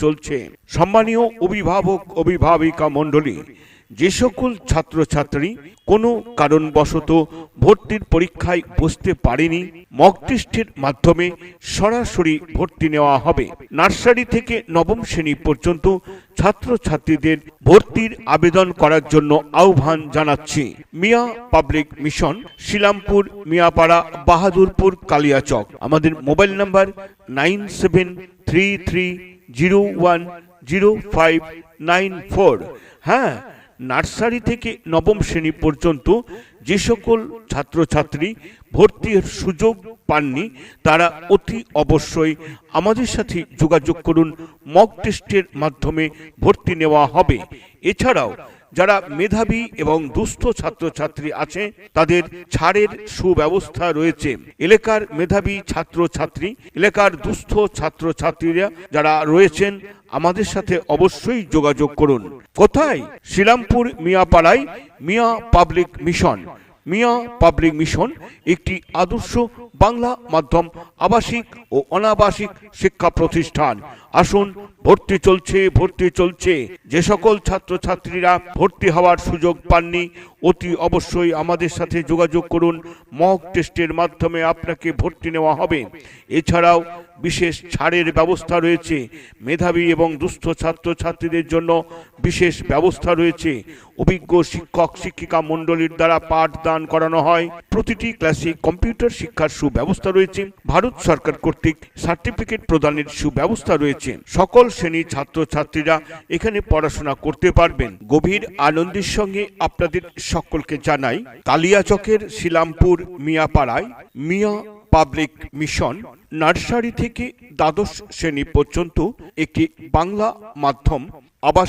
চলছে। সম্মানীয় অভিভাবক অভিভাবিকা মণ্ডলী, যে সকল ছাত্রছাত্রী কোনো কারণবশত ভর্তির পরীক্ষায় বসতে পারেনি, মক টেস্টের মাধ্যমে সরাসরি ভর্তি নেওয়া হবে। নার্সারি থেকে নবম শ্রেণী পর্যন্ত ছাত্রছাত্রীদের ভর্তির আবেদন করার জন্য আহ্বান জানাচ্ছি। মিয়া পাবলিক মিশন, শিলামপুর, মিয়াপাড়া, বাহাদুরপুর, কালিয়াচক। আমাদের মোবাইল নাম্বার 9733010594। হ্যাঁ, নার্সারি থেকে নবম শ্রেণী পর্যন্ত যে সকল ছাত্রছাত্রী ভর্তির সুযোগ পাননি তারা অতি অবশ্যই আমাদের সাথে যোগাযোগ করুন। মক টেস্টের মাধ্যমে ভর্তি নেওয়া হবে। এছাড়াও যারা মেধাবী এবং দুস্থ ছাত্রছাত্রী আছে তাদের ছাড়ের সুব্যবস্থা রয়েছে। এলাকার মেধাবী ছাত্রছাত্রী, এলাকার দুস্থ ছাত্রছাত্রীরা যারা রয়েছেন আমাদের সাথে অবশ্যই যোগাযোগ করুন। কোথায়? শিলামপুর মিয়াপাড়ায় মিয়া পাবলিক মিশন। মিয়া পাবলিক মিশন একটি আদর্শ বাংলা মাধ্যম আবাসিক ও অনাবাসিক শিক্ষা প্রতিষ্ঠান। আসুন, ভর্তি চলছে। যে সকল ছাত্রছাত্রীরা ভর্তি হওয়ার সুযোগ পাননি অতি অবশ্যই আমাদের সাথে যোগাযোগ করুন। মক টেস্টের মাধ্যমে আপনাকে ভর্তি নেওয়া হবে। এছাড়াও বিশেষ ছাড়ের ব্যবস্থা রয়েছে। মেধাবী এবং দুস্থ ছাত্রছাত্রীদের জন্য বিশেষ ব্যবস্থা রয়েছে। অভিজ্ঞ শিক্ষক শিক্ষিকা মণ্ডলীর দ্বারা পাঠদান করানো হয়। প্রতিটি ক্লাসে কম্পিউটার শিক্ষার সুব্যবস্থা রয়েছে। ভারত সরকার কর্তৃক সার্টিফিকেট প্রদানের সুব্যবস্থা রয়েছে। সকল শ্রেণীর ছাত্রছাত্রীরা এখানে পড়াশোনা করতে পারবেন। গভীর আনন্দের সঙ্গে আপনাদের সকলকে জানাই, কালিয়াচকের শিলামপুর মিয়াপাড়ায় মিয়া পাবলিক মিশন নার্সারি থেকে দ্বাদশ শ্রেণী পর্যন্ত একটি বাংলা মাধ্যম আবাসিক